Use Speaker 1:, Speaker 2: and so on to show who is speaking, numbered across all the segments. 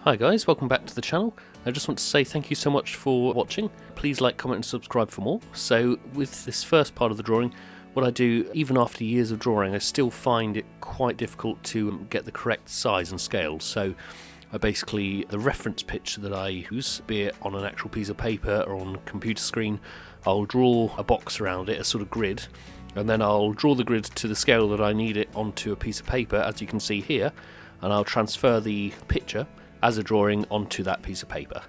Speaker 1: Hi guys, welcome back to the channel. I just want to say thank you so much for watching. Please like, comment and subscribe for more. So with this first part of the drawing, what I do, even after years of drawing, I still find it quite difficult to get the correct size and scale. So the reference picture that I use, be it on an actual piece of paper or on a computer screen, I'll draw a box around it, a sort of grid, and then I'll draw the grid to the scale that I need it onto a piece of paper, as you can see here, and I'll transfer the picture as a drawing onto that piece of paper.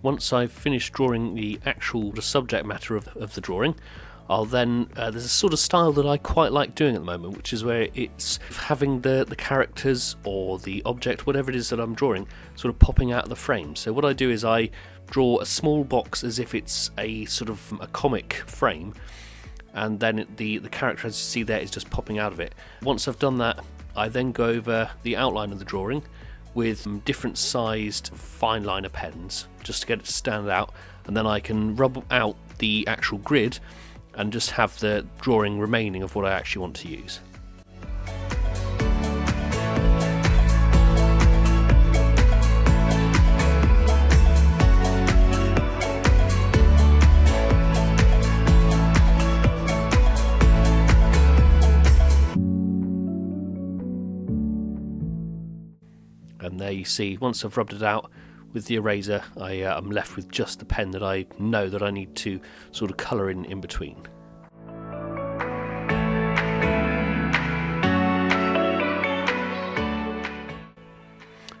Speaker 1: Once I've finished drawing the actual subject matter of the drawing, I'll then, there's a sort of style that I quite like doing at the moment, which is where it's having the characters or the object, whatever it is that I'm drawing, sort of popping out of the frame. So what I do is I draw a small box as if it's a sort of a comic frame, and then the character, as you see there, is just popping out of it. Once I've done that, I then go over the outline of the drawing with different sized fine liner pens just to get it to stand out, and then I can rub out the actual grid and just have the drawing remaining of what I actually want to use. And there you see, once I've rubbed it out with the eraser, I'm left with just the pen that I know that I need to sort of colour in between.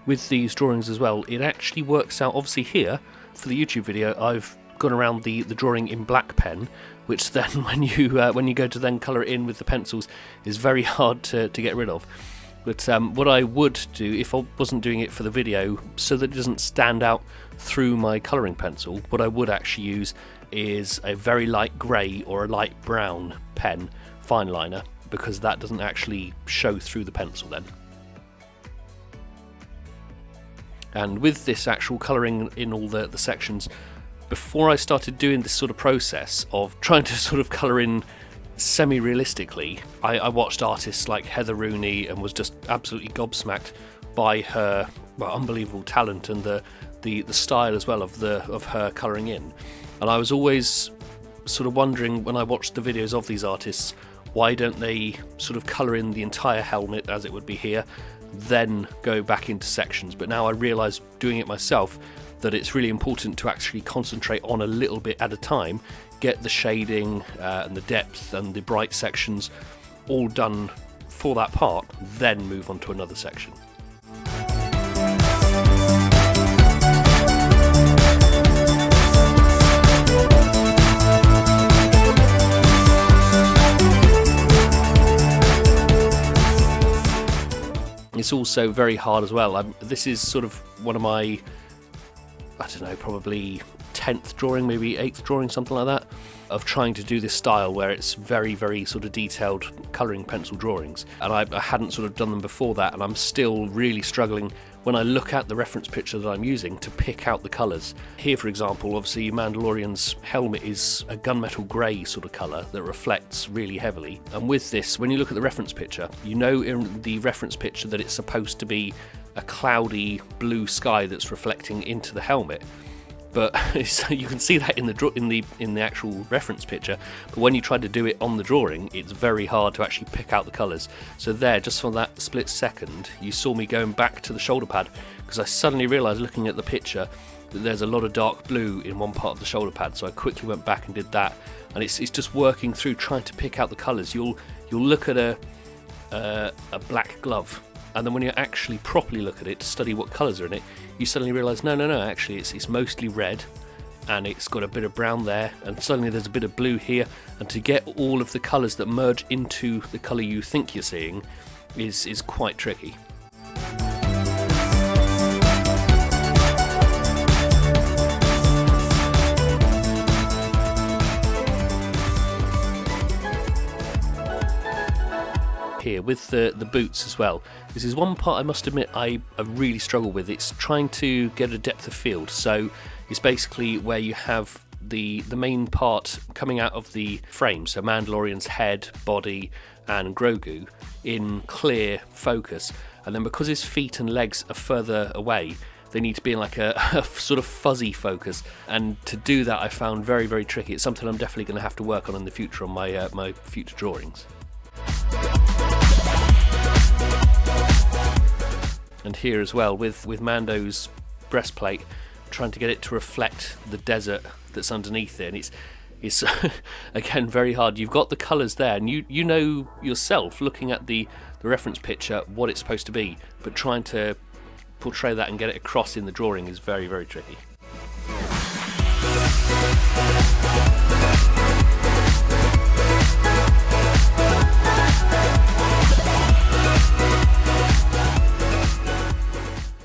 Speaker 1: With these drawings as well, it actually works out, obviously here, for the YouTube video, I've gone around the drawing in black pen, which then when you go to then colour it in with the pencils is very hard to get rid of. But what I would do, if I wasn't doing it for the video, so that it doesn't stand out through my colouring pencil, what I would actually use is a very light grey or a light brown pen, fine liner, because that doesn't actually show through the pencil then. And with this actual colouring in all the sections, before I started doing this sort of process of trying to sort of colour in semi-realistically, I watched artists like Heather Rooney and was just absolutely gobsmacked by her unbelievable talent and the style as well of her colouring in. And I was always sort of wondering, when I watched the videos of these artists, why don't they sort of colour in the entire helmet as it would be here, then go back into sections. But now I realise, doing it myself, that it's really important to actually concentrate on a little bit at a time, get the shading and the depth and the bright sections all done for that part, then move on to another section. It's also very hard as well. This is sort of one of my, I don't know, probably 10th drawing, maybe 8th drawing, something like that, of trying to do this style where it's very, very sort of detailed colouring pencil drawings. And I hadn't sort of done them before that, and I'm still really struggling when I look at the reference picture that I'm using to pick out the colours. Here, for example, obviously Mandalorian's helmet is a gunmetal grey sort of colour that reflects really heavily. And with this, when you look at the reference picture, you know in the reference picture that it's supposed to be a cloudy blue sky that's reflecting into the helmet. but you can see that in the actual reference picture. But when you try to do it on the drawing, it's very hard to actually pick out the colours. So there, just for that split second, you saw me going back to the shoulder pad, because I suddenly realised, looking at the picture, that there's a lot of dark blue in one part of the shoulder pad. So I quickly went back and did that, and it's just working through trying to pick out the colours. You'll look at a black glove, and then when you actually properly look at it to study what colours are in it, you suddenly realise, no, actually it's mostly red, and it's got a bit of brown there, and suddenly there's a bit of blue here, and to get all of the colours that merge into the colour you think you're seeing is quite tricky. Here with the boots as well, this is one part I must admit I really struggle with. It's trying to get a depth of field. So it's basically where you have the main part coming out of the frame, so Mandalorian's head, body and Grogu in clear focus, and then because his feet and legs are further away, they need to be in like a sort of fuzzy focus, and to do that I found very, very tricky. It's something I'm definitely going to have to work on in the future on my future drawings. And here as well with Mando's breastplate, trying to get it to reflect the desert that's underneath it, and it's again very hard. You've got the colours there, and you know yourself, looking at the reference picture, what it's supposed to be, but trying to portray that and get it across in the drawing is very, very tricky.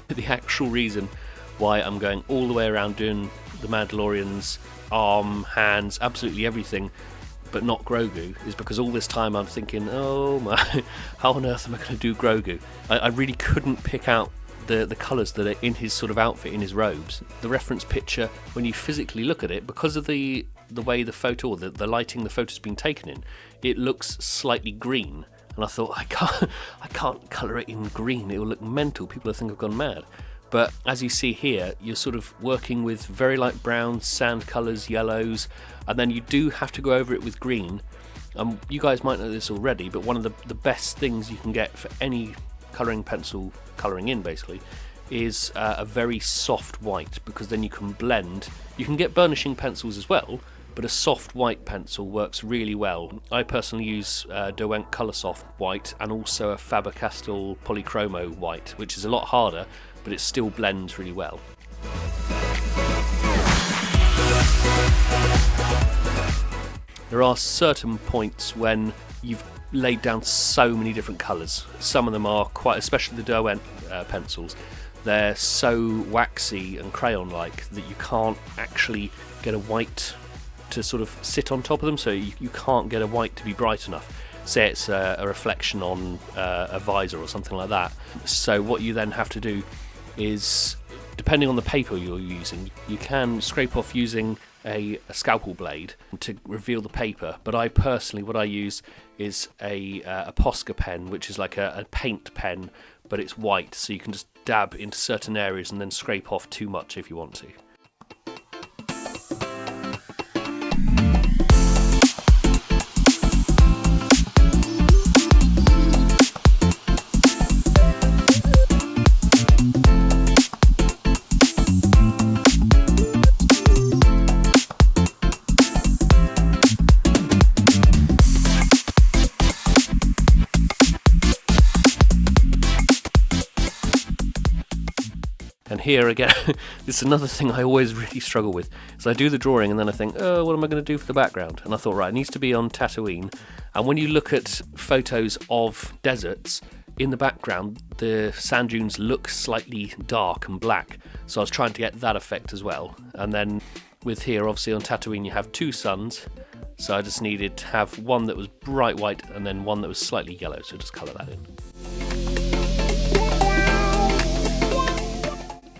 Speaker 1: The actual reason why I'm going all the way around doing the Mandalorian's arm, hands, absolutely everything, but not Grogu, is because all this time I'm thinking, oh my, how on earth am I going to do Grogu? I really couldn't pick out the colours that are in his sort of outfit, in his robes. The reference picture, when you physically look at it, because of the way the photo, or the lighting the photo's been taken in, it looks slightly green. And I thought, I can't colour it in green, it will look mental, people will think I've gone mad. But as you see here, you're sort of working with very light browns, sand colours, yellows, and then you do have to go over it with green. You guys might know this already, but one of the best things you can get for any colouring pencil, colouring in basically, is a very soft white, because then you can blend. You can get burnishing pencils as well, but a soft white pencil works really well. I personally use Coloursoft white, and also a Faber-Castell Polychromo white, which is a lot harder, but it still blends really well. There are certain points when you've laid down so many different colours. Some of them are quite, especially the Derwent pencils, they're so waxy and crayon-like that you can't actually get a white to sort of sit on top of them, so you can't get a white to be bright enough. Say it's a reflection on a visor or something like that. So what you then have to do is, depending on the paper you're using, you can scrape off using a scalpel blade to reveal the paper, but I personally, what I use is a Posca pen, which is like a paint pen, but it's white, so you can just dab into certain areas and then scrape off too much if you want to. And here again, this is another thing I always really struggle with. So I do the drawing and then I think, oh, what am I going to do for the background? And I thought, right, it needs to be on Tatooine. And when you look at photos of deserts, in the background, the sand dunes look slightly dark and black. So I was trying to get that effect as well. And then with here, obviously on Tatooine, you have two suns. So I just needed to have one that was bright white and then one that was slightly yellow. So just colour that in.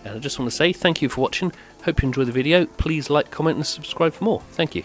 Speaker 1: And I just want to say thank you for watching. Hope you enjoyed the video. Please like, comment and subscribe for more. Thank you.